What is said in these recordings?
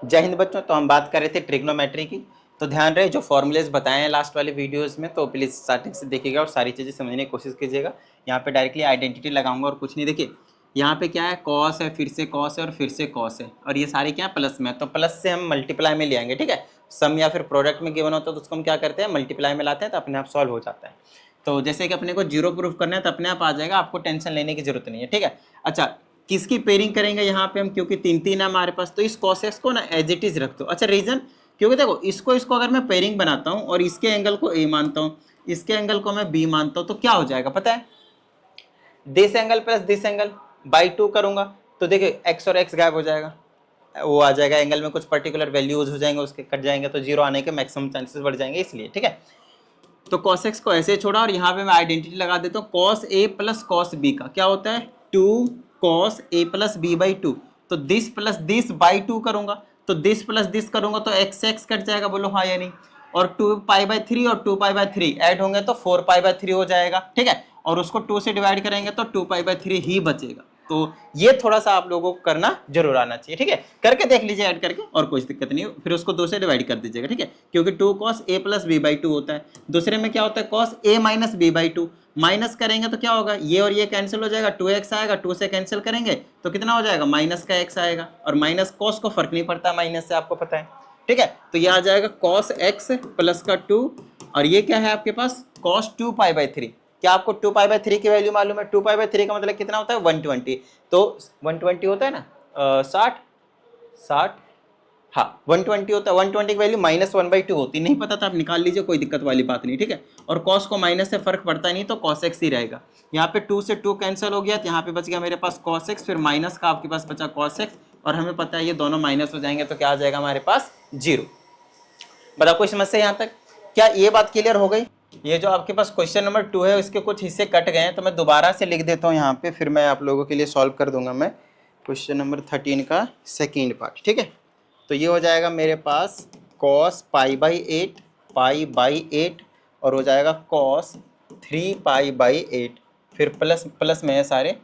जय हिंद बच्चों। तो हम बात कर रहे थे ट्रिग्नोमेट्री की। तो ध्यान रहे जो फॉर्मूलेज बताए हैं लास्ट वाले वीडियोस में, तो प्लीज़ स्टार्टिंग से देखिएगा और सारी चीज़ें समझने की कोशिश कीजिएगा। यहाँ पे डायरेक्टली आइडेंटिटी लगाऊंगा और कुछ नहीं। देखिए यहाँ पे क्या है, कॉस है, फिर से कॉस है और फिर से कॉस है, और ये सारे क्या है, प्लस में है। तो प्लस से हम मल्टीप्लाई में ले आएंगे, ठीक है। सम या फिर प्रोडक्ट में गिवन होता है तो उसको हम क्या करते हैं, मल्टीप्लाई में लाते हैं, तो अपने आप सॉल्व हो जाता है। तो जैसे कि अपने को जीरो प्रूफ करना है तो अपने आप आ जाएगा, आपको टेंशन लेने की जरूरत नहीं है, ठीक है। अच्छा, किसकी पेयरिंग करेंगे यहाँ पे हम, क्योंकि तीन तीन है हमारे पास, तो इस cos x को ना एज इट इज रख दो। अच्छा, रीजन, क्योंकि देखो इसको अगर मैं पेयरिंग बनाता हूँ और इसके एंगल को a मानता हूँ, इसके एंगल को मैं b मानता हूँ, तो क्या हो जाएगा पता है, this angle plus this angle by 2 करूंगा तो देखिए x और x गायब हो जाएगा, वो आ जाएगा एंगल में कुछ पर्टिकुलर वैल्यूज हो जाएंगे, उसके कट जाएंगे तो जीरो आने के मैक्सिमम चांसेस बढ़ जाएंगे, इसलिए ठीक है। तो cos x को ऐसे छोड़ा और यहाँ पे मैं आइडेंटिटी लगा देता हूँ, cos a plus cos b का क्या होता है, 2 cos a plus b by 2। तो दिस प्लस दिस बाई 2 करूंगा, तो दिस प्लस दिस करूंगा तो x x कट जाएगा, बोलो हाँ या नहीं। और 2 पाई बाई 3 और 2 पाई बाई 3 ऐड होंगे तो 4 पाई बाई 3 हो जाएगा, ठीक है। और उसको 2 से डिवाइड करेंगे तो 2 पाई बाई 3 ही बचेगा। तो ये थोड़ा सा आप लोगों को करना जरूर आना चाहिए, ठीक है। करके देख लीजिए ऐड करके, और कोई दिक्कत नहीं, फिर उसको 2 से डिवाइड कर दीजिएगा, ठीक है। क्योंकि 2 cos a plus b by 2 होता है। दूसरे में क्या होता है, cos a minus b by 2। Minus करेंगे तो क्या होगा, ये और ये कैंसिल हो जाएगा, 2x आएगा, 2 से कैंसिल करेंगे तो कितना हो जाएगा, माइनस का x आएगा। और माइनस cos को फर्क नहीं पड़ता माइनस से, आपको पता है, ठीक है। तो ये आ जाएगा cos x प्लस का 2, और ये क्या है आपके पास, cos 2 पाई बाई 3। क्या आपको 2 पाई बाई 3 की वैल्यू मालूम है, 2 पाई बाई 3 का मतलब कितना होता है, 120। तो 120 होता है ना, 60, हाँ 120 होता है। 120 की वैल्यू -1/2 होती, नहीं पता था आप निकाल लीजिए, कोई दिक्कत वाली बात नहीं, ठीक है। और cos को माइनस से फर्क पड़ता नहीं, तो cos x ही रहेगा। यहाँ पे 2 से 2 कैंसिल हो गया, तो यहाँ पे बच गया मेरे पास cos x, फिर माइनस का आपके पास बचा cos x, और हमें पता है ये दोनों माइनस हो जाएंगे तो क्या आ जाएगा हमारे पास, 0। बताओ कोई समस्या यहाँ तक, क्या ये बात क्लियर हो गई। ये जो आपके पास क्वेश्चन नंबर 2 है इसके कुछ हिस्से कट गए हैं, तो मैं दोबारा से लिख देता हूँ यहाँ पे, फिर मैं आप लोगों के लिए सॉल्व कर दूंगा मैं क्वेश्चन नंबर 13 का सेकेंड पार्ट, ठीक है। तो ये हो जाएगा मेरे पास cos pi by 8 pi by 8, और हो जाएगा cos 3 पाई बाई 8, फिर प्लस प्लस में है सारे,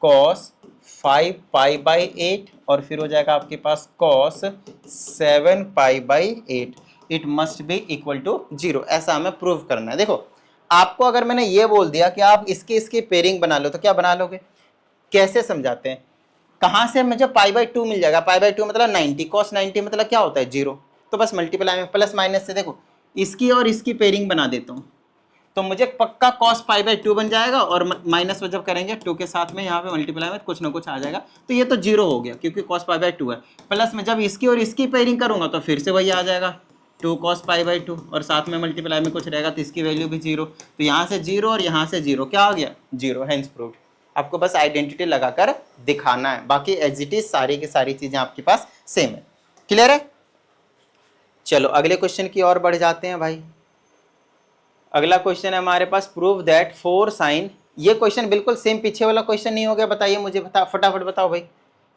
cos 5 पाई बाई 8, और फिर हो जाएगा आपके पास cos 7 pi by 8। It must be equal to 0, ऐसा हमें प्रूव करना है। देखो आपको अगर मैंने ये बोल दिया कि आप इसकी पेयरिंग बना लो, तो क्या बना लोगे, कैसे समझाते हैं, कहां से मुझे पाई बाई 2 मिल जाएगा, पाई बाई 2 मतलब 90, cos 90 मतलब क्या होता है, 0। तो बस मल्टीप्लाई में प्लस माइनस से देखो इसकी और इसकी पेयरिंग बना देता हूँ, तो मुझे पक्का cos पाई बाई 2 बन जाएगा, और माइनस में जब करेंगे 2 के साथ में यहाँ पे मल्टीप्लाई में कुछ ना कुछ आ जाएगा, तो ये तो 0 हो गया क्योंकि cos पाई बाई 2 है। प्लस में जब इसकी और इसकी पेयरिंग करूंगा तो फिर से वही आ जाएगा 2 cos पाई बाई 2, और साथ में मल्टीप्लाई में कुछ रहेगा तो इसकी वैल्यू भी 0। तो यहाँ से 0 और यहाँ से 0, क्या आ गया, 0, हेंस प्रूव्ड। आपको बस आइडेंटिटी लगाकर दिखाना है, बाकी एज इट इज सारी की सारी चीजें आपके पास सेम है। क्लियर है। चलो अगले क्वेश्चन की ओर बढ़ जाते हैं भाई। अगला क्वेश्चन है हमारे पास, प्रूव दैट 4 sin, ये क्वेश्चन बिल्कुल सेम पीछे वाला क्वेश्चन नहीं हो गया, बताइए मुझे, फटाफट बताओ भाई।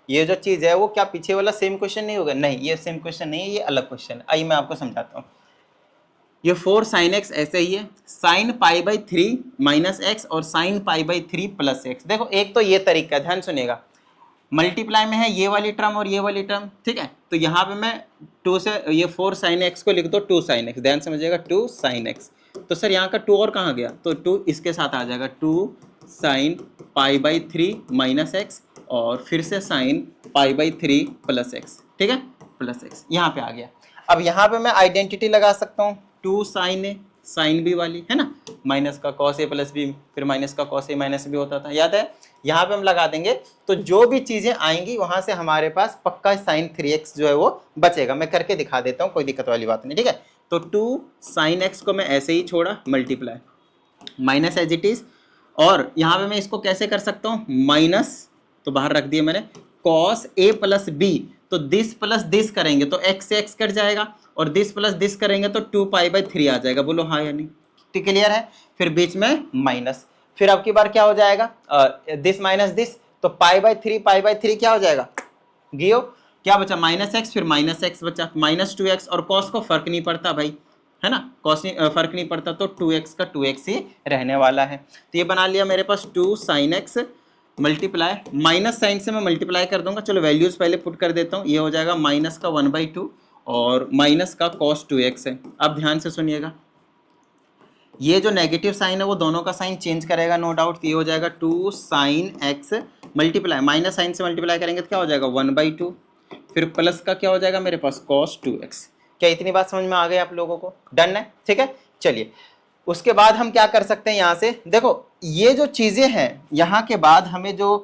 ये जो चीज है वो क्या पीछे वाला सेम क्वेश्चन नहीं होगा, नहीं ये सेम क्वेश्चन नहीं है, ये अलग क्वेश्चन है। आइए मैं आपको समझाता हूँ। ये 4 sin x ऐसे ही है, sin pi by 3 minus x और sin pi by 3 plus x. देखो एक तो ये तरीका है, ध्यान सुनिएगा, मल्टीप्लाई में है ये वाली टर्म और ये वाली टर्म, ठीक है। तो यहाँ पे मैं 2 से ये 4 sin x को लिख दो 2 sin x, ध्यान समझिएगा 2 sin x। तो सर यहाँ का 2 और कहाँ गया, तो 2 इसके साथ आ जाएगा, 2 sin pi by 3 minus x, और फिर से sin pi by 3 plus x, ठीक है, प्लस एक्स यहाँ पे आ गया। अब यहाँ पे मैं आइडेंटिटी लगा सकता हूँ, 2 sin a sin b वाली है ना, माइनस का cos a प्लस b, फिर माइनस का cos a माइनस b होता था, याद है। यहाँ पे हम लगा देंगे तो जो भी चीजें आएंगी वहां से हमारे पास पक्का sin 3x जो है वो बचेगा। मैं करके दिखा देता हूँ, कोई दिक्कत वाली बात नहीं, ठीक है। तो 2 sin x को मैं ऐसे ही छोड़ा, multiply minus as it is, और यहाँ पे मैं इसको कैसे कर सकता हूँ, माइनस तो बाहर रख दिया मैंने, cos a प्लस b, तो दिस प्लस दिस करेंगे तो x से x कट जाएगा, और दिस प्लस दिस करेंगे तो 2 पाई बाई 3 आ जाएगा, बोलो हाँ या नहीं, ठीक क्लियर है। फिर बीच में माइनस, फिर अब की बार क्या हो जाएगा, दिस माइनस दिस, तो पाई बाई 3 क्या हो जाएगा, गियो क्या बचा, माइनस एक्स, फिर माइनस एक्स बचा, माइनस 2x, और cos को फर्क नहीं पड़ता भाई, है ना, cos फर्क नहीं पड़ता, तो 2x का 2x ही रहने वाला है। तो ये बना लिया मेरे पास 2 sin x multiply, minus sine से मैं मल्टीप्लाई कर दूंगा। चलो वैल्यूज पहले पुट कर देता हूँ। ये हो जाएगा माइनस का 1/2 और माइनस का cos 2x है। अब ध्यान से सुनिएगा, ये जो नेगेटिव साइन है वो दोनों का साइन चेंज करेगा नो डाउट। ये हो जाएगा 2 sin x multiply, minus sine से मल्टीप्लाई करेंगे तो क्या हो जाएगा 1/2, फिर प्लस का क्या हो जाएगा मेरे पास cos 2x। क्या इतनी बात समझ में आ गई आप लोगों को? डन है, ठीक है। चलिए उसके बाद हम क्या कर सकते हैं, यहाँ से देखो ये जो चीज़ें हैं यहाँ के बाद हमें जो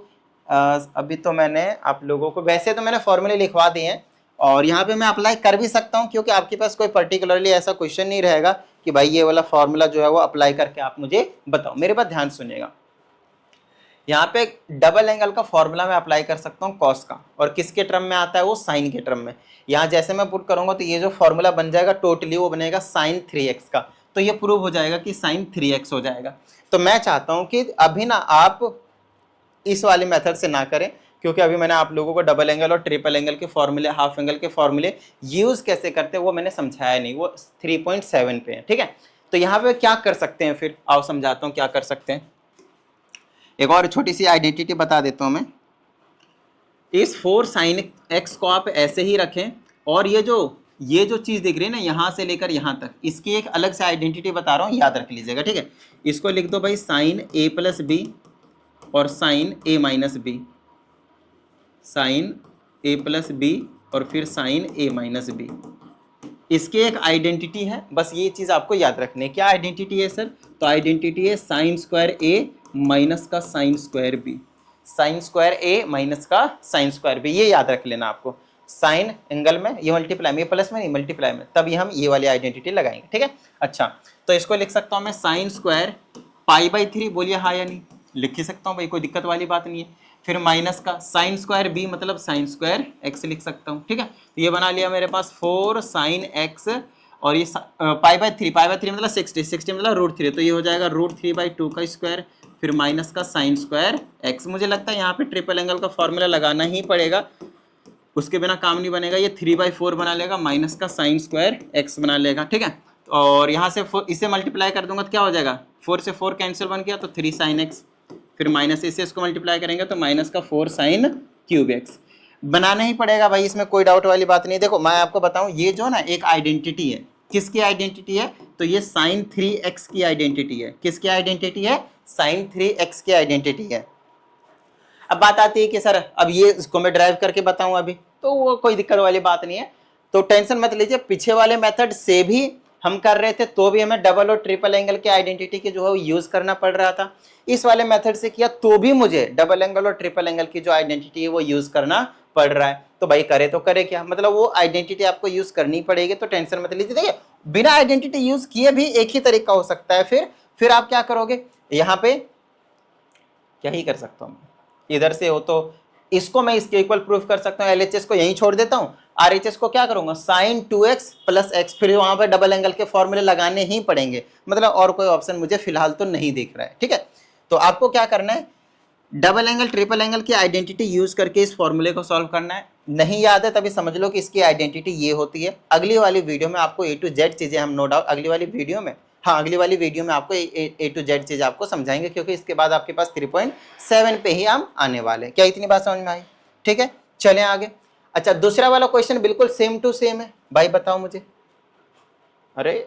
अभी तो मैंने आप लोगों को, वैसे तो मैंने फॉर्मूले लिखवा दिए हैं और यहाँ पे मैं अप्लाई कर भी सकता हूँ, क्योंकि आपके पास कोई पर्टिकुलरली ऐसा क्वेश्चन नहीं रहेगा कि भाई ये वाला फॉर्मूला जो है वो अप्लाई करके आप मुझे बताओ। मेरे बात ध्यान सुनिएगा, यहाँ पे डबल एंगल का फॉर्मूला मैं अप्लाई कर सकता हूँ कॉस का, और किसके टर्म में आता है वो साइन के टर्म में। यहाँ जैसे मैं पुट करूंगा तो ये जो फॉर्मूला बन जाएगा टोटली वो बनेगा sin 3x का, तो ये प्रूव हो जाएगा कि sin 3x हो जाएगा। तो मैं चाहता हूँ कि अभी ना आप इस वाले मेथड से ना करें, क्योंकि अभी मैंने आप लोगों को डबल एंगल और ट्रिपल एंगल के फॉर्मूले, हाफ एंगल के फॉर्मूले यूज कैसे करते हैं वो मैंने समझाया नहीं, वो 3.7 पे है, ठीक है। तो यहाँ पे क्या कर सकते हैं, फिर आओ समझाता हूँ क्या कर सकते हैं। एक और छोटी सी आइडेंटिटी बता देता हूँ मैं। इस 4 sin x को आप ऐसे ही रखें, और ये जो चीज़ दिख रही है ना यहाँ से लेकर यहाँ तक, इसकी एक अलग से आइडेंटिटी बता रहा हूँ, याद रख लीजिएगा, ठीक है। इसको लिख दो भाई sin a प्लस बी और sin a minus b, sin a plus b और फिर sin a माइनस बी। इसकी एक आइडेंटिटी है, बस ये चीज़ आपको याद रखनी है। क्या आइडेंटिटी है सर? तो आइडेंटिटी है sin स्क्वायर a माइनस का sin square b, sin square a minus का sin स्क्वायर b, ये याद रख लेना आपको। साइन एंगल में ये मल्टीप्लाई में, ये प्लस में नहीं मल्टीप्लाई में, तभी हम ये वाली आइडेंटिटी लगाएंगे, ठीक है। अच्छा तो इसको लिख सकता हूँ मैं sin स्क्वायर π/3, बोलिए हाँ या नहीं, लिख ही सकता हूँ भाई, कोई दिक्कत वाली बात नहीं है। फिर माइनस का sin स्क्वायर b मतलब sin स्क्वायर x लिख सकता हूँ, ठीक है। तो ये बना लिया मेरे पास 4 sin x, और ये π/3 मतलब 60 मतलब √3, तो ये हो जाएगा √3/2 का स्क्वायर, फिर माइनस का sin स्क्वायर x। मुझे लगता है यहाँ पे ट्रिपल एंगल का फॉर्मूला लगाना ही पड़ेगा, उसके बिना काम नहीं बनेगा। ये 3/4 बना लेगा, माइनस का sin स्क्वायर x बना लेगा, ठीक है। और यहाँ से इसे मल्टीप्लाई कर दूंगा तो क्या हो जाएगा, 4 से 4 कैंसिल बन गया तो 3 sin x, फिर माइनस इसे इसको मल्टीप्लाई करेंगे तो माइनस का 4 sin क्यूब x। बनाना ही पड़ेगा भाई, इसमें कोई डाउट वाली बात नहीं। देखो मैं आपको बताऊं, ये जो ना एक आइडेंटिटी है, किसकी आइडेंटिटी है? तो ये sin 3x की आइडेंटिटी है। किसकी आइडेंटिटी है? sin 3x की आइडेंटिटी है। अब बात आती है कि सर अब ये इसको मैं ड्राइव करके बताऊं अभी, तो वो कोई दिक्कत वाली बात नहीं है, तो टेंशन मत लीजिए। पीछे वाले मेथड से भी हम कर रहे थे तो भी हमें डबल और ट्रिपल एंगल के आइडेंटिटी के जो है वो यूज करना पड़ रहा था। इस वाले मेथड से किया तो भी मुझे डबल एंगल और ट्रिपल एंगल की जो आइडेंटिटी है वो यूज करना पड़ रहा है। तो भाई करे तो करे क्या, मतलब वो आइडेंटिटी आपको यूज करनी पड़ेगी, तो टेंशन मत लीजिए। देखिए बिना आइडेंटिटी यूज किए भी एक ही तरीका हो सकता है। फिर आप क्या करोगे, यहाँ पे क्या ही कर सकता हूँ, इधर से हो तो इसको मैं इसके इक्वल प्रूफ कर सकता हूँ, LHS को यहीं छोड़ देता हूँ, RHS को क्या करूंगा sin 2x प्लस x, फिर वहां पर डबल एंगल के फॉर्मूले लगाने ही पड़ेंगे, मतलब और कोई ऑप्शन मुझे फिलहाल तो नहीं दिख रहा है, ठीक है। तो आपको क्या करना है, डबल एंगल ट्रिपल एंगल की आइडेंटिटी यूज करके इस फॉर्मूले को सॉल्व करना है। नहीं याद है तभी समझ लो कि इसकी आइडेंटिटी ये होती है। अगली वाली वीडियो में आपको A to Z चीजें हम नो डाउट अगली वाली वीडियो में आपको A to Z चीज आपको समझाएंगे, क्योंकि इसके बाद आपके पास 3.7 पे ही हम आने वाले। क्या इतनी बात समझ में आई? ठीक है, चलें आगे। अच्छा दूसरा वाला क्वेश्चन बिल्कुल सेम टू सेम है भाई, बताओ मुझे। अरे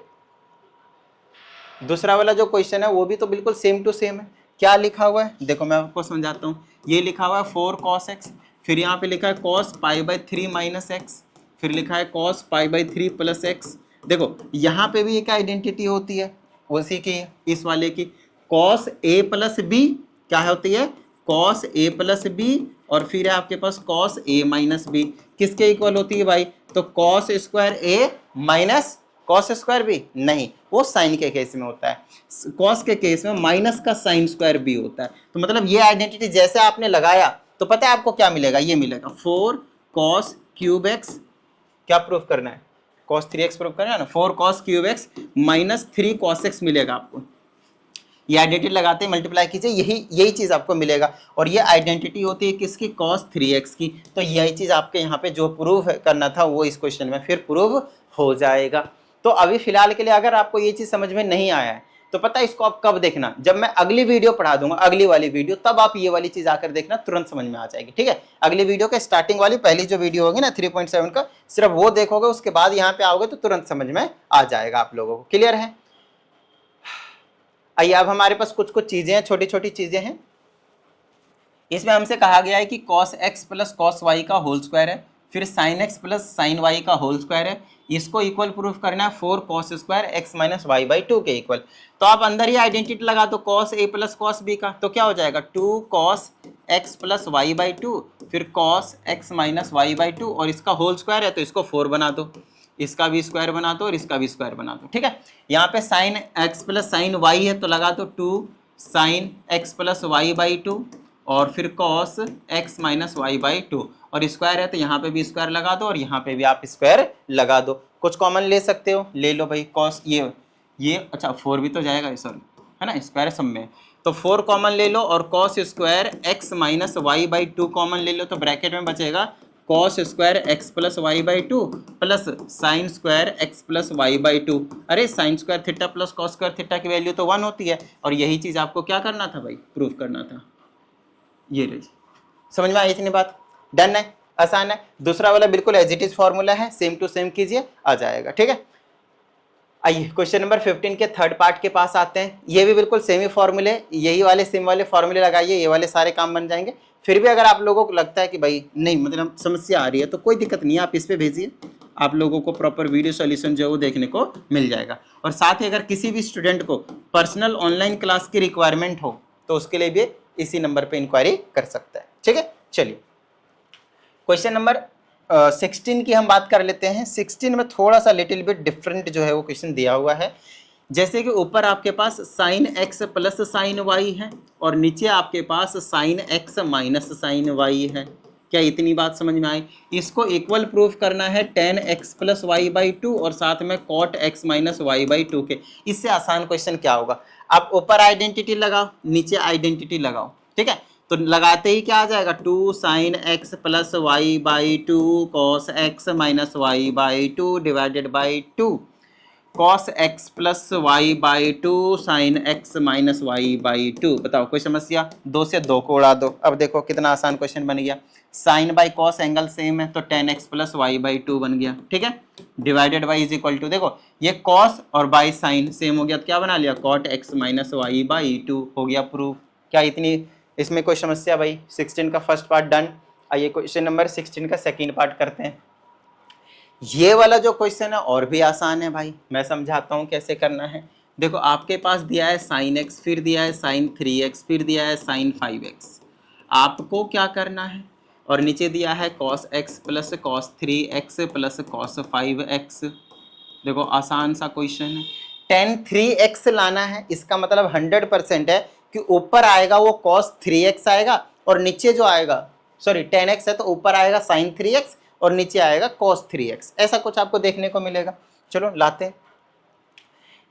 दूसरा वाला जो क्वेश्चन है वो भी तो बिल्कुल सेम टू सेम है। क्या लिखा हुआ है देखो मैं आपको समझाता हूँ। ये लिखा हुआ है 4 cos x, फिर यहाँ पे लिखा है cos π/3 माइनस x, फिर लिखा है cos π/3 प्लस x। देखो यहाँ पे भी एक आइडेंटिटी होती है उसी की, इस वाले की, cos a प्लस बी क्या होती है, cos a प्लस बी, और फिर है आपके पास cos a माइनस बी। किसके इक्वल होती है भाई, तो cos square a minus cos square b, नहीं वो साइन के केस में होता है, cos के केस में माइनस का sin स्क्वायर बी होता है। तो मतलब ये आइडेंटिटी जैसे आपने लगाया तो पता है आपको क्या मिलेगा, ये मिलेगा 4 cos क्यूब x, क्या प्रूफ करना है, cos 3x प्रूफ करना है ना, 4 cos cube x minus 3 cos x मिलेगा आपको। ये आइडेंटिटी लगाते ही मल्टीप्लाई कीजिए, यही चीज आपको मिलेगा। और ये आइडेंटिटी होती है किसकी, cos 3x की। तो यही चीज आपके यहाँ पे जो प्रूफ करना था वो इस क्वेश्चन में फिर प्रूफ हो जाएगा। तो अभी फिलहाल के लिए अगर आपको ये चीज समझ में नहीं आया है तो पता है इसको आप कब देखना, जब मैं अगली वीडियो पढ़ा दूंगा, अगली वाली वीडियो, तब आप ये वाली चीज आकर देखना, तुरंत समझ में आ जाएगी। ठीक है, अगली वीडियो के स्टार्टिंग वाली पहली जो वीडियो होगी ना 3.7 का, सिर्फ वो देखोगे, उसके बाद यहाँ पे आओगे तो तुरंत समझ में आ जाएगा आप लोगों को। क्लियर है? आइए अब हमारे पास कुछ कुछ चीजें हैं, छोटी छोटी चीजें हैं। इसमें हमसे कहा गया है कि cos x plus cos y का होल स्क्वायर है, फिर sin x plus sin y का होल स्क्वायर है, इसको इक्वल प्रूफ करना है 4 cos square x minus y by 2 के इक्वल। तो आप अंदर ही आइडेंटिटी लगा दो cos a plus cos b का, तो क्या हो जाएगा 2 cos x plus y by 2, फिर cos x minus y by 2, और इसका होल स्क्वायर है तो इसको 4 बना दो, इसका भी स्क्वायर बना दो और इसका भी स्क्वायर बना दो। ठीक है, यहाँ पे sin x plus sin y है तो लगा दो 2 sin x plus y by 2, और फिर cos x minus y by 2, और स्क्वायर है तो यहाँ पे भी स्क्वायर लगा दो और यहाँ पे भी आप स्क्वायर लगा दो। कुछ कॉमन ले सकते हो, ले लो भाई cos ये अच्छा 4 भी तो जाएगा, सॉरी है ना, स्क्वायर सब में, तो 4 कॉमन ले लो और cos square x minus y by 2 common ले लो, तो ब्रैकेट में बचेगा cos square x plus y by 2 plus sine square x plus y by 2। अरे sine square theta plus cos square theta की वैल्यू तो 1 होती है, और यही चीज़ आपको क्या करना था भाई, प्रूफ करना था। ये रही, समझ में आई इतनी बात? डन है, आसान है। दूसरा वाला बिल्कुल एज इट इज फॉर्मूला है, सेम टू सेम कीजिए, आ जाएगा। ठीक है, आइए क्वेश्चन नंबर 15 के थर्ड पार्ट के पास आते हैं। ये भी बिल्कुल सेम ही फॉर्मूले, यही वाले सेम वाले फॉर्मूले लगाइए, ये वाले सारे काम बन जाएंगे। फिर भी अगर आप लोगों को लगता है कि भाई नहीं मतलब समस्या आ रही है, तो कोई दिक्कत नहीं है, आप इस पे भेजिए, आप लोगों को प्रॉपर वीडियो सॉल्यूशन जो है वो देखने को मिल जाएगा। और साथ ही अगर किसी भी स्टूडेंट को पर्सनल ऑनलाइन क्लास की रिक्वायरमेंट हो तो उसके लिए भी इसी नंबर पे इंक्वायरी कर सकता है। ठीक है, चलिए क्वेश्चन नंबर 16 की हम बात कर लेते हैं। 16 में थोड़ा सा लिटिल बिट डिफरेंट जो है वो क्वेश्चन दिया हुआ है। जैसे कि ऊपर आपके पास sine x plus sine y है और नीचे आपके पास sine x minus sine y है। क्या इतनी बात समझ में आई? इसको इक्वल प्रूफ करना है tan x plus y by 2 और साथ में cot x minus y by 2 के। इससे आसान क्वेश्चन क्या होगा, आप ऊपर आइडेंटिटी लगाओ, नीचे आइडेंटिटी लगाओ। ठीक है, तो लगाते ही क्या आ जाएगा, 2 sine x plus y by 2 cos x minus y by 2 divided by 2 cos x plus y by 2 sine x minus y by 2। बताओ कोई समस्या? 2 से 2 को उड़ा दो। अब देखो कितना आसान क्वेश्चन बन गया। Sine by cos angle same है तो tan x plus y by 2 बन गया। ठीक है, divided by is equal to, देखो ये कॉस और बाई साइन सेम हो गया तो क्या बना लिया, cot x minus y by 2 हो गया प्रूफ। क्या इतनी इसमें कोई समस्या भाई? 16 का फर्स्ट पार्ट डन। आइए क्वेश्चन नंबर 16 का सेकंड पार्ट करते हैं। ये वाला जो क्वेश्चन है और भी आसान है भाई, मैं समझाता हूँ कैसे करना है। देखो आपके पास दिया है साइन x, फिर दिया है साइन 3x, फिर दिया है साइन 5x। आपको क्या करना है, और नीचे दिया है cos x plus cos 3x plus cos 5x। देखो आसान सा क्वेश्चन है। tan 3x लाना है, इसका मतलब 100% है कि ऊपर आएगा वो cos 3x आएगा और नीचे जो आएगा, सॉरी tan x है तो ऊपर आएगा sin 3x और नीचे आएगा cos 3x। ऐसा कुछ आपको देखने को मिलेगा। चलो लाते हैं,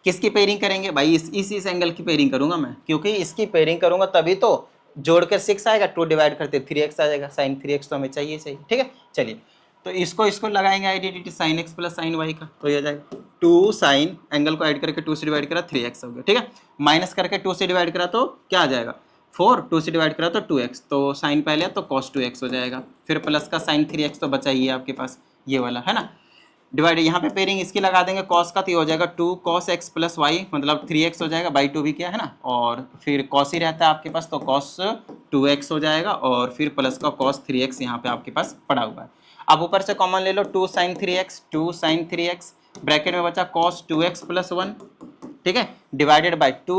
किसकी पेयरिंग करेंगे भाई? इस एंगल की पेयरिंग करूंगा मैं, क्योंकि इसकी पेयरिंग करूंगा तभी तो जोड़कर 6 आएगा, 2 डिवाइड करते 3x आ जाएगा, sin 3x तो हमें चाहिए। ठीक है, चलिए तो इसको लगाएंगे identity sin x plus sin y का, तो ये जाएगा 2 साइन, एंगल को ऐड करके 2 से डिवाइड करा 3x हो गया। ठीक है, माइनस करके 2 से डिवाइड करा तो क्या आ जाएगा 4, 2 से डिवाइड करा तो 2x, तो साइन पहले तो cos 2x हो जाएगा, फिर प्लस का sin 3x तो बचा ही है आपके पास ये वाला, है ना। डिवाइड यहाँ पे पेयरिंग इसकी लगा देंगे cos का, तो ये हो जाएगा 2 cos x प्लस y, मतलब 3x हो जाएगा, बाई 2 भी क्या है ना, और फिर cos ही रहता है आपके पास तो cos 2x हो जाएगा, और फिर प्लस का cos 3x यहाँ पे आपके पास पड़ा हुआ है। अब ऊपर से कॉमन ले लो 2 sin 3x, 2 sin 3x, bracket में बचा cos 2x प्लस 1। ठीक है, divided by 2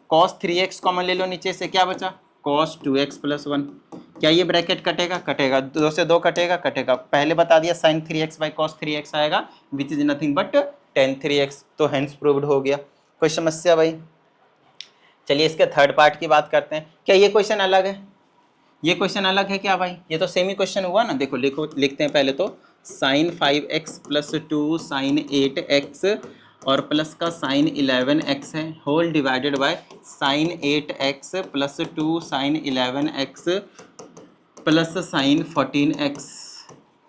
cos 3x common ले लो, नीचे से क्या बचा cos 2x प्लस 1। क्या ये ब्रैकेट कटेगा? कटेगा, 2 से 2 कटेगा, कटेगा। पहले बता दिया sin 3x by cos 3x आएगा, which is nothing but tan 3x, तो हेंस प्रूव्ड हो गया। कोई समस्या भाई? चलिए इसके थर्ड पार्ट की बात करते हैं। क्या ये क्वेश्चन अलग है? ये क्वेश्चन अलग है क्या भाई? ये तो सेम ही क्वेश्चन हुआ ना। देखो लिखते हैं पहले तो sin 5x plus 2 sin 8x और प्लस का sin 11x है, whole divided by sin 8x plus 2 sin 11x plus sin 14x।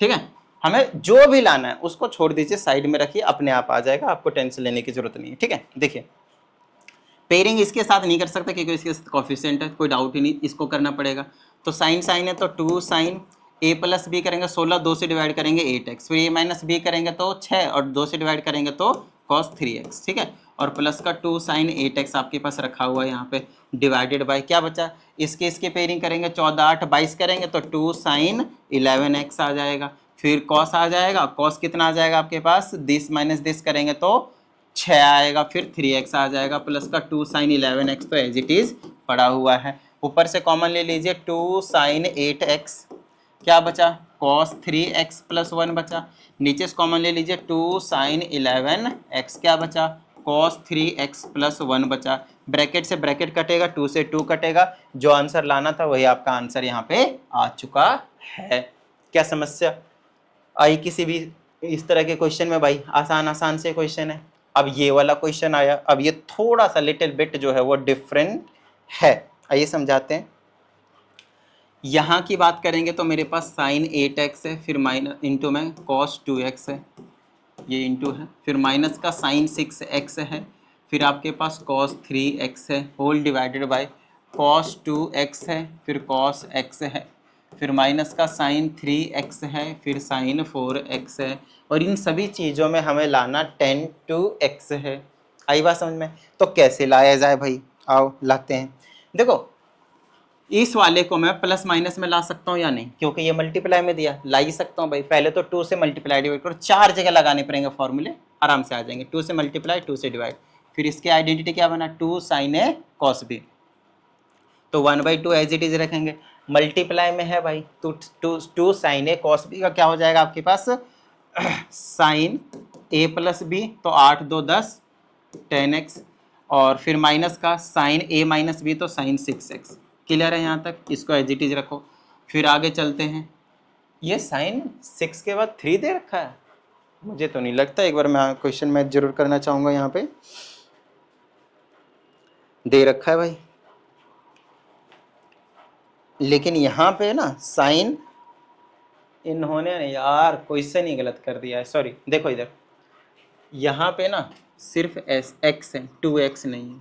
ठीक है, हमें जो भी लाना है उसको छोड़ दीजिए, साइड में रखिए, अपने आप आ जाएगा, आपको टेंशन लेने की जरूरत नहीं है। ठीक है, देखिए पेयरिंग इसके साथ नहीं कर सकता क्योंकि इसके साथ कोफिशिएंट है, कोई डाउट ही नहीं, इसको करना पड़ेगा। तो साइन साइन है तो 2 साइन ए प्लस बी करेंगे 16, 2 से डिवाइड करेंगे 8x, फिर ए माइनस बी करेंगे तो 6 और 2 से डिवाइड करेंगे तो cos 3x, ठीक है। और प्लस का 2 साइन 8x आपके पास रखा हुआ है यहाँ पे, डिवाइडेड बाय क्या बचा, इसके पेयरिंग करेंगे 14 8 22 करेंगे तो 2 साइन 11x आ जाएगा, फिर cos आ जाएगा, cos कितना आ जाएगा आपके पास, दिस माइनस दिस करेंगे तो 6 आएगा, फिर 3x आ जाएगा, प्लस का 2 साइन 11x तो एज इट इज पड़ा हुआ है। ऊपर से कॉमन ले लीजिए 2 साइन 8x, क्या बचा cos 3x प्लस 1 बचा, नीचे से कॉमन ले लीजिए 2 साइन 11x, क्या बचा cos 3x प्लस 1 बचा, ब्रैकेट से ब्रैकेट कटेगा, 2 से 2 कटेगा, जो आंसर लाना था वही आपका आंसर यहाँ पे आ चुका है। क्या समस्या आई किसी भी इस तरह के क्वेश्चन में भाई? आसान आसान से क्वेश्चन है। अब ये वाला क्वेश्चन आया, अब ये थोड़ा सा लिटिल बिट जो है वो डिफरेंट है, आइए समझाते हैं। यहाँ की बात करेंगे तो मेरे पास साइन 8x है, फिर माइनस इंटू में cos 2x है, ये इंटू है, फिर माइनस का साइन 6x है, फिर आपके पास cos 3x है, whole divided by cos 2x है, फिर cos x है, फिर माइनस का साइन 3x है, फिर साइन 4x है, और इन सभी चीज़ों में हमें लाना tan 2x है। आई बात समझ में? तो कैसे लाया जाए भाई, आओ लाते हैं। देखो इस वाले को मैं प्लस माइनस में ला सकता हूँ या नहीं, क्योंकि ये मल्टीप्लाई में दिया, ला ही सकता हूँ भाई। पहले तो 2 से मल्टीप्लाई डिवाइड करो, 4 जगह लगाने पड़ेंगे फॉर्मूले, आराम से आ जाएंगे। 2 से मल्टीप्लाई, 2 से डिवाइड, फिर इसके आइडेंटिटी क्या बना 2 साइन ए कॉस बी, तो 1/2 एज इट इज रखेंगे। मल्टीप्लाई में है भाई तो 2 साइन ए कॉस बी का क्या हो जाएगा आपके पास साइन ए प्लस बी, तो 8 2 10 10x, और फिर माइनस का साइन ए माइनस बी तो साइन 6x। क्लियर है यहाँ तक? इसको एज इट इज रखो। फिर आगे चलते हैं, ये साइन 6 के बाद 3 दे रखा है, मुझे तो नहीं लगता, एक बार मैं क्वेश्चन में जरूर करना चाहूँगा। यहाँ पे दे रखा है भाई, लेकिन यहाँ पे ना साइन इन्होंने यार क्वेश्चन ही गलत कर दिया है, सॉरी। देखो इधर यहाँ पे ना सिर्फ x है, 2x नहीं है।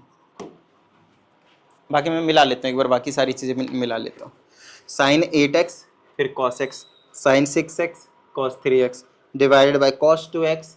बाकी मैं मिला लेता हूँ एक बार, बाकी सारी चीज़ें मिला लेता हूँ। साइन 8x फिर cos x, sine 6x cos 3x divided by cos 2x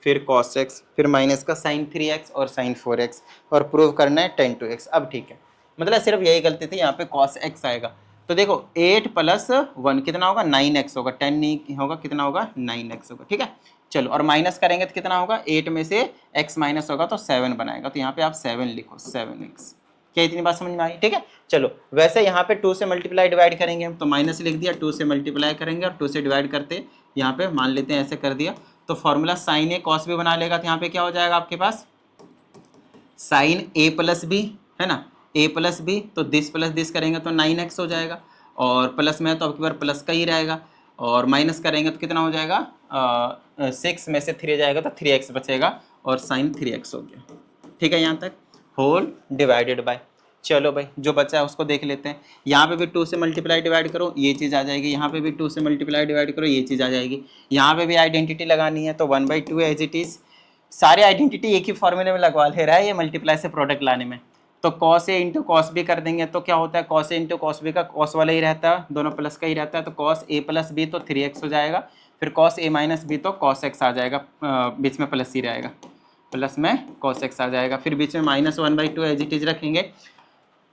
फिर cos x, फिर माइनस का साइन 3x और साइन 4x, और प्रूव करना है tan 2x। अब ठीक है, मतलब सिर्फ यही गलती थी, यहाँ पे cos x आएगा। तो देखो 8 प्लस 1 कितना होगा 9x होगा, 10 नहीं होगा, कितना होगा 9x होगा, ठीक है। चलो और माइनस करेंगे तो कितना होगा, 8 में से x माइनस होगा तो 7 बनाएगा, तो यहाँ पे आप 7 लिखो, 7x। क्या इतनी बात समझ में आई? ठीक है। चलो वैसे यहाँ पे 2 से मल्टीप्लाई डिवाइड करेंगे हम, तो माइनस लिख दिया, 2 से मल्टीप्लाई करेंगे और 2 से डिवाइड करते यहाँ पे मान लेते हैं ऐसे कर दिया, तो फॉर्मूला साइन ए कॉस बी बना लेगा। तो यहाँ पे क्या हो जाएगा आपके पास साइन ए प्लस बी है ना, a प्लस बी, तो दिस प्लस दिस करेंगे तो 9x हो जाएगा, और प्लस में है तो आपकी बार प्लस का ही रहेगा, और माइनस करेंगे तो कितना हो जाएगा 6 में से 3 जाएगा तो 3x बचेगा, और साइन 3x हो गया। ठीक है यहाँ तक, होल डिवाइडेड बाय। चलो भाई जो बचा है उसको देख लेते हैं। यहाँ पे भी 2 से मल्टीप्लाई डिवाइड करो, ये चीज़ आ जाएगी, यहाँ पे भी 2 से मल्टीप्लाई डिवाइड करो, ये चीज़ आ जाएगी। यहाँ पे भी आइडेंटिटी लगानी है तो 1/2 एज इट इज़। सारे आइडेंटिटी एक ही फॉर्मूले में लगवा ले रहा है ये मल्टीप्लाई से प्रोडक्ट लाने में। तो cos a into cos b कर देंगे तो क्या होता है, cos a into cos b का cos वाला ही रहता है, दोनों प्लस का ही रहता है, तो cos a प्लस बी तो 3x हो जाएगा, फिर cos a माइनस बी तो cos x आ जाएगा, बीच में प्लस ही रहेगा, प्लस में cos x आ जाएगा, फिर बीच में माइनस 1/2 एज इट इज रखेंगे।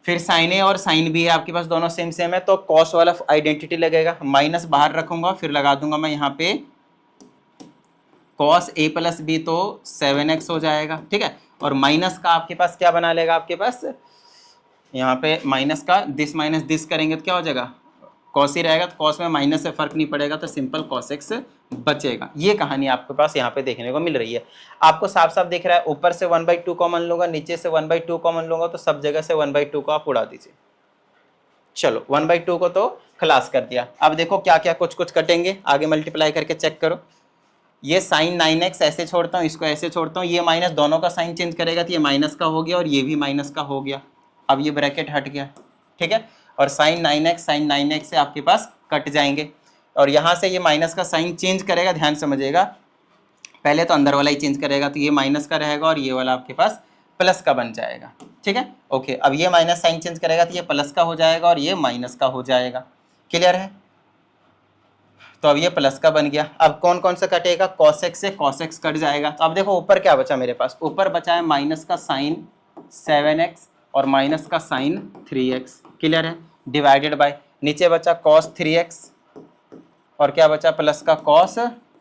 फिर साइन ए और साइन बी है आपके पास, दोनों सेम सेम है, तो cos वाला आइडेंटिटी लगेगा, माइनस बाहर रखूंगा, फिर लगा दूंगा मैं यहाँ पे cos a प्लस बी तो 7x हो जाएगा, ठीक है। और माइनस का आपके पास क्या बना लेगा, आपके पास यहाँ पे माइनस का दिस माइनस दिस करेंगे तो क्या हो जाएगा cos ही रहेगा, तो cos में माइनस से फर्क नहीं पड़ेगा, तो सिंपल cos x बचेगा। ये कहानी आपके पास यहाँ पे देखने को मिल रही है। आपको साफ साफ दिख रहा है, ऊपर से 1/2 कॉमन लूंगा, नीचे से 1/2 कॉमन लूंगा, तो सब जगह से 1/2 को आप उड़ा दीजिए। चलो 1/2 को तो खलास कर दिया। अब देखो क्या क्या कुछ कुछ कटेंगे, आगे मल्टीप्लाई करके चेक करो। ये साइन 9x ऐसे छोड़ता हूँ, इसको ऐसे छोड़ता हूँ, ये माइनस दोनों का साइन चेंज करेगा तो ये माइनस का हो गया और ये भी माइनस का हो गया। अब ये ब्रैकेट हट गया, ठीक है। और साइन 9x से आपके पास कट जाएंगे, और यहाँ से ये माइनस का साइन चेंज करेगा, ध्यान समझिएगा, पहले तो अंदर वाला ही चेंज करेगा, तो ये माइनस का रहेगा और ये वाला आपके पास प्लस का बन जाएगा। ठीक है, ओके। अब ये माइनस साइन चेंज करेगा तो ये प्लस का हो जाएगा और ये माइनस का हो जाएगा। क्लियर है? तो अब ये प्लस का बन गया। अब कौन कौन सा कटेगा? cos x से cos x कट जाएगा। तो अब देखो ऊपर क्या बचा मेरे पास, ऊपर बचा है माइनस का साइन 7x और माइनस का साइन 3x। क्लियर है? डिवाइडेड बाय नीचे बचा cos 3x और क्या बचा प्लस का cos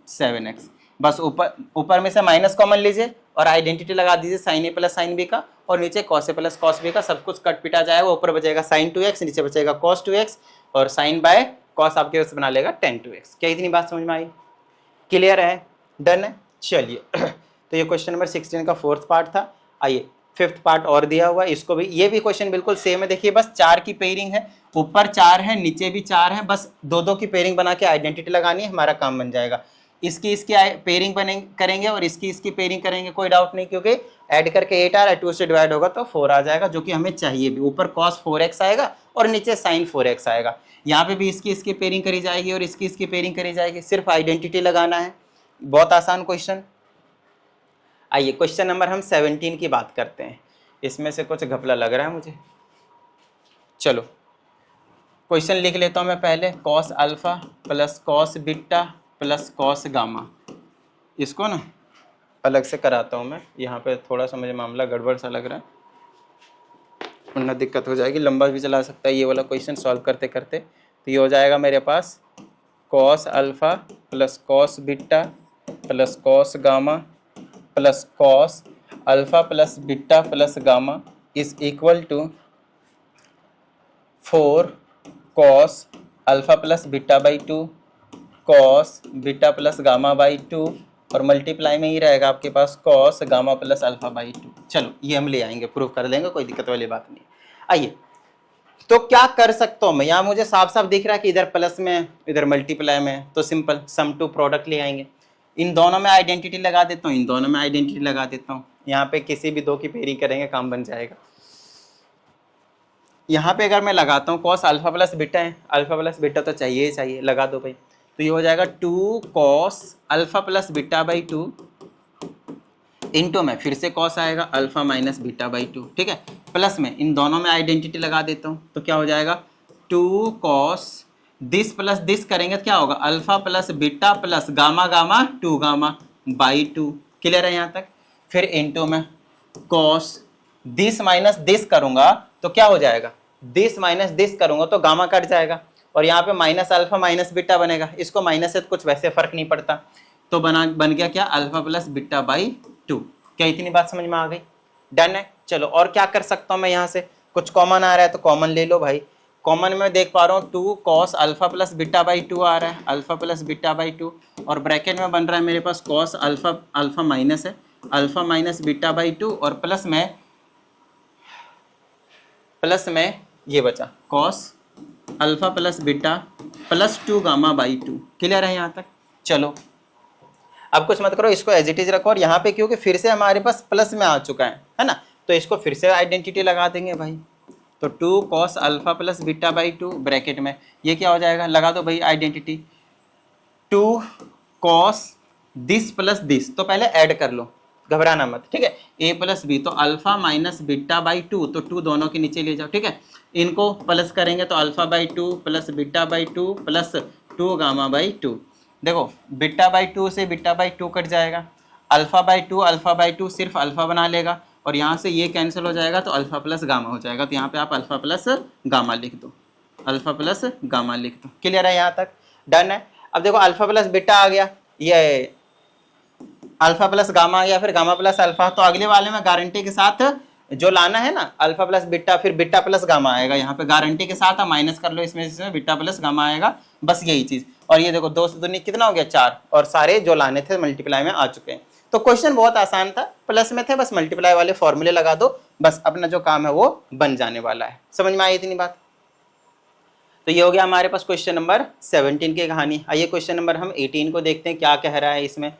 7x। बस ऊपर में से माइनस कॉमन लीजिए और आइडेंटिटी लगा दीजिए साइन ए प्लस साइन बी का, और नीचे cos ए प्लस cos बी का, सब कुछ कट पिटा जाएगा। ऊपर बचेगा साइन 2x, नीचे बचेगा cos 2x और साइन बाय cos आपके उस बना लेगा tan 2x। क्या इतनी बात समझ में आई? क्लियर है? डन है? चलिए तो ये क्वेश्चन नंबर 16 का 4th पार्ट था। आइए 5th पार्ट और दिया हुआ है, इसको भी, ये भी क्वेश्चन बिल्कुल सेम है। देखिए बस 4 की पेयरिंग है, ऊपर 4 है नीचे भी 4 है, बस दो दो की पेयरिंग बना के आइडेंटिटी लगानी है, हमारा काम बन जाएगा। इसकी पेयरिंग करेंगे और इसकी पेयरिंग करेंगे, कोई डाउट नहीं, क्योंकि ऐड करके 8 आ रहा है, 2 से डिवाइड होगा तो 4 आ जाएगा, जो कि हमें चाहिए भी। ऊपर cos 4x आएगा और नीचे sin 4x आएगा। यहाँ पे भी इसकी पेयरिंग करी जाएगी और इसकी पेयरिंग करी जाएगी, सिर्फ आइडेंटिटी लगाना है। बहुत आसान क्वेश्चन। आइए क्वेश्चन नंबर हम 17 की बात करते हैं। इसमें से कुछ घपला लग रहा है मुझे, चलो क्वेश्चन लिख लेता हूँ मैं पहले। cos alpha plus cos beta plus cos gamma, इसको ना अलग से कराता हूँ मैं। यहाँ पे थोड़ा सा मुझे मामला गड़बड़ सा लग रहा है, वरना दिक्कत हो जाएगी, लंबा भी चला सकता है ये वाला क्वेश्चन सॉल्व करते करते। तो ये हो जाएगा मेरे पास cos alpha plus cos beta plus cos gamma plus cos alpha plus beta plus gamma is equal to 4 cos alpha plus beta by 2 cos beta plus gamma by 2 और मल्टीप्लाई में ही रहेगा आपके पास cos gamma plus alpha by 2। चलो ये हम ले आएंगे, प्रूव कर देंगे, कोई दिक्कत वाली बात नहीं। आइए तो क्या कर सकता हूँ मैं, यहाँ मुझे साफ साफ दिख रहा है कि इधर प्लस में इधर मल्टीप्लाई में, तो सिंपल सम टू प्रोडक्ट ले आएंगे। इन दोनों में आइडेंटिटी लगा देता हूँ, इन दोनों में आइडेंटिटी लगा देता हूँ। यहाँ पे किसी भी दो की पेयरिंग करेंगे, काम बन जाएगा। यहाँ पे अगर मैं लगाता हूँ cos अल्फा प्लस बीटा है, अल्फा प्लस बीटा तो चाहिए ही चाहिए, लगा दो भाई। तो ये हो जाएगा 2 cos alpha plus beta by 2 into में फिर से cos आएगा अल्फा माइनस बीटा बाई 2। ठीक है, प्लस में इन दोनों में आइडेंटिटी लगा देता हूँ, तो क्या हो जाएगा 2 cos दिस प्लस दिस करेंगे तो क्या होगा alpha plus beta plus gamma gamma 2 gamma by 2। Clear है यहाँ तक? फिर इंटू में cos दिस माइनस दिस करूंगा तो क्या हो जाएगा, दिस माइनस दिस करूंगा तो गामा कट जाएगा और यहाँ पे माइनस अल्फा माइनस बीटा बनेगा। इसको माइनस से तो कुछ वैसे फर्क नहीं पड़ता, तो बन गया क्या अल्फा प्लस बीटा बाई 2। क्या इतनी बात समझ में आ गई? डन है। चलो और क्या कर सकता हूँ मैं, यहाँ से कुछ कॉमन आ रहा है तो कॉमन ले लो भाई। कॉमन में देख पा रहा हूँ 2 cos alpha plus beta by 2 आ रहा है, अल्फा प्लस बीटा बाई 2, और ब्रैकेट में बन रहा है मेरे पास cos अल्फा माइनस है अल्फा माइनस बीटा बाई 2 और प्लस में ये बचा cos alpha plus beta plus 2 gamma by 2। Clear है यहाँ तक? चलो अब कुछ मत करो, इसको एज इट इज रखो, और यहाँ पे क्योंकि फिर से हमारे पास प्लस में आ चुका है ना, तो इसको फिर से आइडेंटिटी लगा देंगे भाई। तो 2 cos alpha plus beta by 2 bracket में ये क्या हो जाएगा, लगा दो भाई identity, 2 cos this plus this, तो पहले ऐड कर लो, घबराना मत। ठीक है, a प्लस बी, तो अल्फा माइनस बीटा बाई 2, तो 2 दोनों के नीचे ले जाओ। ठीक है, इनको प्लस करेंगे तो alpha by 2 plus beta by 2 plus 2 gamma by 2। देखो बीटा बाई 2 से बीटा बाई 2 कट जाएगा, अल्फा बाई 2 सिर्फ अल्फा बना लेगा और यहाँ से ये कैंसिल हो जाएगा तो अल्फा प्लस गामा हो जाएगा। तो यहाँ पे आप अल्फा प्लस गामा लिख दो, अल्फा प्लस गामा लिख दो। क्लियर है यहाँ तक? डन है। अब देखो अल्फा प्लस बीटा आ गया, ये अल्फा प्लस गामा या फिर गामा प्लस अल्फा, तो अगले वाले में गारंटी के साथ जो लाना है ना, अल्फा प्लस बीटा फिर बीटा प्लस गामा आएगा। यहाँ पे गारंटी के साथ आप माइनस कर लो, इसमें बीटा प्लस गामा आएगा, बस यही चीज। और ये देखो 2 से 2 कितना हो गया 4, और सारे जो लाने थे मल्टीप्लाई में आ चुके हैं। तो क्वेश्चन बहुत आसान था, प्लस में थे, बस मल्टीप्लाई वाले फॉर्मूले लगा दो, बस अपना जो काम है वो बन जाने वाला है। समझ में आई इतनी बात? तो ये हो गया हमारे पास क्वेश्चन नंबर 17 की कहानी। आइए क्वेश्चन नंबर हम 18 को देखते हैं क्या कह रहा है इसमें।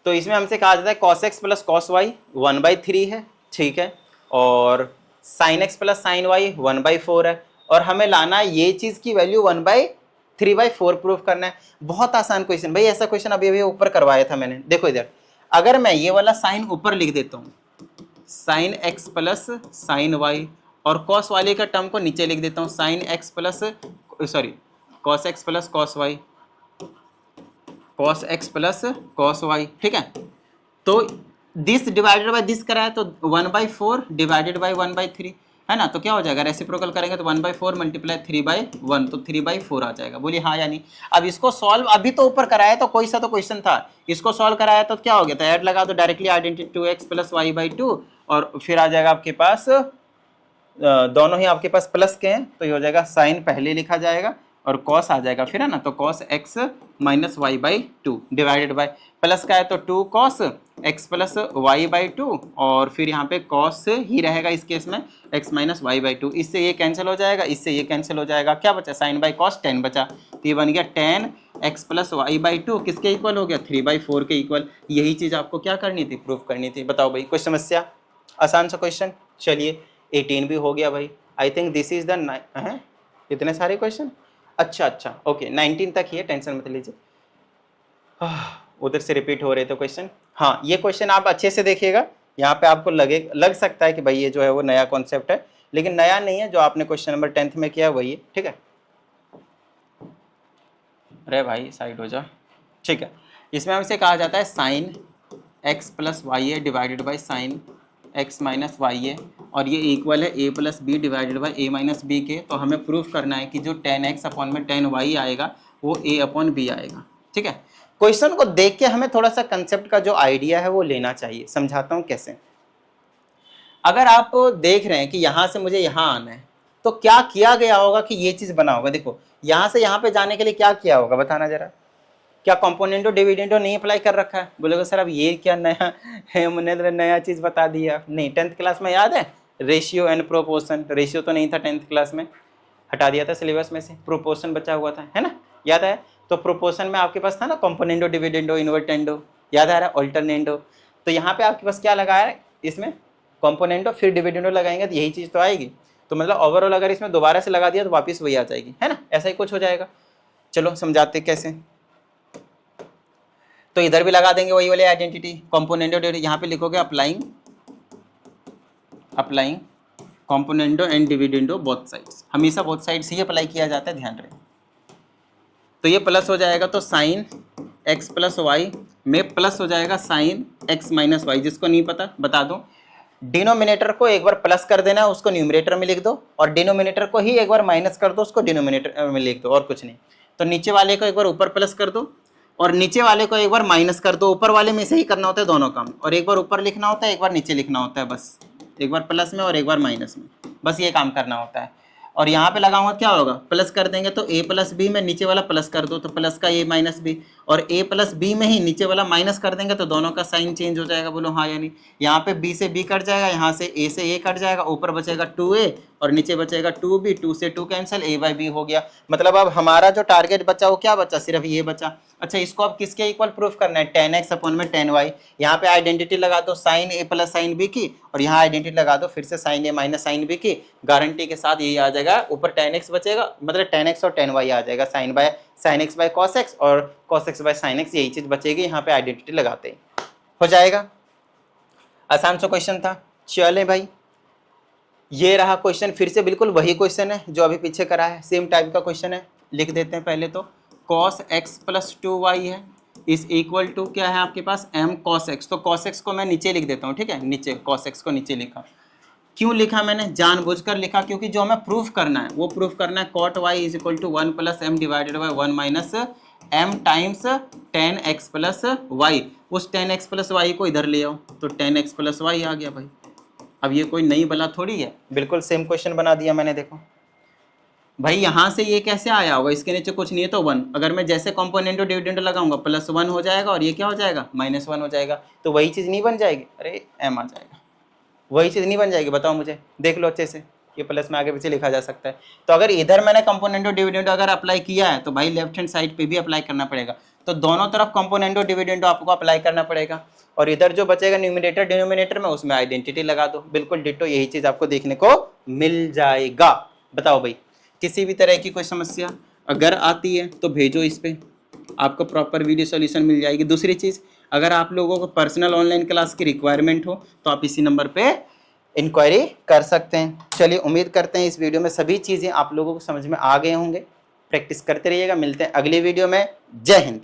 तो इसमें हमसे कहा जाता है cos x plus cos y 1/3 है, ठीक है, और sin x plus sin y 1/4 है, और हमें लाना है ये चीज की वैल्यू 1/3/4 प्रूफ करना है। बहुत आसान क्वेश्चन भाई, ऐसा क्वेश्चन अभी ऊपर करवाया था मैंने। देखो इधर, अगर मैं ये वाला साइन ऊपर लिख देता हूँ sine x plus sine y, और कॉस वाले का टर्म को नीचे लिख देता हूँ, sine x plus sorry cos x plus cos y, cos x plus cos y, ठीक है। तो दिस डिवाइडेड बाय दिस कराया तो 1/4 डिवाइडेड बाय 1/3 है ना, तो क्या हो जाएगा, रेसिप्रोकल करेंगे तो 1/4 मल्टीप्लाई 3/1 तो 3/4 आ जाएगा। बोलिए हाँ या नहीं। अब इसको सॉल्व अभी तो ऊपर कराया तो कोई सा तो क्वेश्चन था, इसको सॉल्व कराया तो क्या हो गया, तो ऐड लगा दो directly identity 2x plus y/2 और फिर आ जाएगा आपके पास दोनों ही आपके पास प्लस के हैं तो ये हो जाएगा साइन पहले लिखा जाएगा और कॉस आ जाएगा फिर है ना, तो cos x minus y by two divided by plus का है तो 2 cos x plus y by two और फिर यहाँ पे कॉस ही रहेगा इस केस में x minus y by two, इससे ये कैंसिल हो जाएगा, इससे ये कैंसिल हो जाएगा, क्या बचा साइन बाई कॉस 10 बचा, तो ये बन गया 10 x plus y by two किसके इक्वल हो गया 3/4 के इक्वल। यही चीज़ आपको क्या करनी थी, प्रूफ करनी थी। बताओ भाई कोई समस्या, आसान सा क्वेश्चन। चलिए 18 भी हो गया भाई, I think this is the है इतने सारे क्वेश्चन, अच्छा ओके 19 तक ही है, टेंशन मत लीजिए। उधर से रिपीट हो रहे थे क्वेश्चन। हाँ ये क्वेश्चन आप अच्छे से देखिएगा, यहाँ पे आपको लग सकता है कि भाई ये जो है वो नया कॉन्सेप्ट है, लेकिन नया नहीं है, जो आपने क्वेश्चन नंबर 10th में किया वही है, ठीक है। अरे भाई साइड हो जा, ठीक है। इसमें हमसे कहा जाता है sine x plus y A divided by sine x minus y A और ये इक्वल है A plus B divided by A minus B के। तो हमें प्रूफ करना है कि जो 10x अपॉन में 10y आएगा वो a अपॉन बी आएगा, ठीक है। क्वेश्चन को देख के हमें थोड़ा सा कंसेप्ट का जो आइडिया है वो लेना चाहिए। समझाता हूँ कैसे। अगर आप देख रहे हैं कि यहाँ से मुझे यहाँ आना है तो क्या किया गया होगा कि ये चीज़ बना होगा। देखो यहाँ से यहाँ पे जाने के लिए क्या किया होगा बताना जरा, क्या कंपोनेंटो डिविडेंडो नहीं अप्लाई कर रखा है। बोलोगे सर अब ये क्या नया है, मैंने नया चीज़ बता दिया। नहीं, 10th क्लास में याद है रेशियो एंड प्रोपोर्शन, रेशियो तो नहीं था 10th क्लास में, हटा दिया था सिलेबस में से, प्रोपोर्शन बचा हुआ था, है ना, याद है। तो प्रोपोर्शन में आपके पास था ना कंपोनेंडो डिविडेंडो इन्वर्टेंडो, याद आ रहा है, ऑल्टरनेंडो। तो यहाँ पे आपके पास क्या लगाया है, इसमें कंपोनेंडो फिर डिविडेंडो लगाएंगे तो यही चीज़ तो आएगी। तो मतलब ओवरऑल अगर इसमें दोबारा से लगा दिया तो वापस वही आ जाएगी, है ना, ऐसा ही कुछ हो जाएगा। चलो समझाते कैसे। तो इधर भी लगा देंगे वही वाले आइडेंटिटी कंपोनेंडो, यहाँ पे लिखोगे applying componendo and dividendo both sides, हमेशा बोथ साइड्स ही अप्लाई किया जाता है, ध्यान रखें। तो ये प्लस हो जाएगा तो साइन एक्स प्लस वाई में प्लस हो जाएगा साइन एक्स माइनस वाई। जिसको नहीं पता बता दूं, डिनोमिनेटर को एक बार प्लस कर देना, उसको न्यूमरेटर में लिख दो, और डिनोमिनेटर को ही एक बार माइनस कर दो, उसको डिनोमिनेटर में लिख दो, और कुछ नहीं। तो नीचे वाले को एक बार ऊपर प्लस कर दो और नीचे वाले को एक बार माइनस कर दो। ऊपर वाले में से ही करना होता है दोनों काम, और एक बार ऊपर लिखना होता है, एक बार नीचे लिखना होता है, बस एक बार प्लस में और एक बार माइनस में, बस ये काम करना होता है। और यहाँ पे लगाऊंगा क्या होगा, प्लस कर देंगे तो a प्लस बी में नीचे वाला प्लस कर दो तो प्लस का a माइनस बी, और a प्लस बी में ही नीचे वाला माइनस कर देंगे तो दोनों का साइन चेंज हो जाएगा। बोलो हाँ या नहीं। यहाँ पे b से b कट जाएगा, यहाँ से a से a कट जाएगा, ऊपर बचेगा 2a और नीचे बचेगा 2b, 2 से 2 कैंसिल, a/b हो गया। मतलब अब हमारा जो टारगेट बचा वो क्या बचा, सिर्फ ये बचा। अच्छा इसको अब किसके इक्वल प्रूफ करना है, 10x अपॉन में 10y। यहाँ पे आइडेंटिटी लगा दो sine a plus sine b की, और यहाँ आइडेंटिटी लगा दो फिर से sine a minus sine b की। गारंटी के साथ यही आ जाएगा, ऊपर 10x बचेगा, मतलब 10x और 10y आ जाएगा, sine x by cos x और cos x by sine x, यही चीज बचेगी। यहाँ पे आइडेंटिटी लगाते ही हो जाएगा। आसान सा क्वेश्चन था। चले भाई ये रहा क्वेश्चन, फिर से बिल्कुल वही क्वेश्चन है जो अभी पीछे करा है, सेम टाइप का क्वेश्चन है। लिख देते हैं पहले तो cos x प्लस 2y है इस इक्वल टू क्या है आपके पास m cos x। तो cos x को मैं नीचे लिख देता हूँ, ठीक है, नीचे cos x को नीचे लिखा। क्यों लिखा मैंने, जानबूझकर लिखा, क्योंकि जो हमें प्रूफ करना है वो प्रूफ करना है cot y is equal to 1 plus m divided by 1 minus m times 10x plus y। उस 10x प्लस y को इधर ले आओ तो 10x प्लस y आ गया भाई। अब ये कोई नई बला थोड़ी है, बिल्कुल सेम क्वेश्चन बना दिया मैंने। देखो भाई यहाँ से ये कैसे आया होगा, इसके नीचे कुछ नहीं है तो 1, अगर मैं जैसे कंपोनेंटो डिविडेंडो लगाऊंगा प्लस 1 हो जाएगा और ये क्या हो जाएगा माइनस 1 हो जाएगा। तो वही चीज़ नहीं बन जाएगी, अरे m आ जाएगा, वही चीज़ नहीं बन जाएगी। बताओ मुझे, देख लो अच्छे से, ये प्लस में आगे पीछे लिखा जा सकता है। तो अगर इधर मैंने कंपोनेंटो डिविडेंडो अगर अप्लाई किया है तो भाई लेफ्ट हैंड साइड पे भी अप्लाई करना पड़ेगा। तो दोनों तरफ कंपोनेंटो डिविडेंडो आपको अप्लाई करना पड़ेगा, और इधर जो बचेगा न्यूमिनेटर डिनोमिनेटर में उसमें आइडेंटिटी लगा दो। बिल्कुल डिट्टो यही चीज़ आपको देखने को मिल जाएगा। बताओ भाई किसी भी तरह की कोई समस्या अगर आती है तो भेजो इस पे, आपको प्रॉपर वीडियो सॉल्यूशन मिल जाएगी। दूसरी चीज़, अगर आप लोगों को पर्सनल ऑनलाइन क्लास की रिक्वायरमेंट हो तो आप इसी नंबर पे इंक्वायरी कर सकते हैं। चलिए, उम्मीद करते हैं इस वीडियो में सभी चीज़ें आप लोगों को समझ में आ गए होंगे। प्रैक्टिस करते रहिएगा। मिलते हैं अगली वीडियो में। जय हिंद।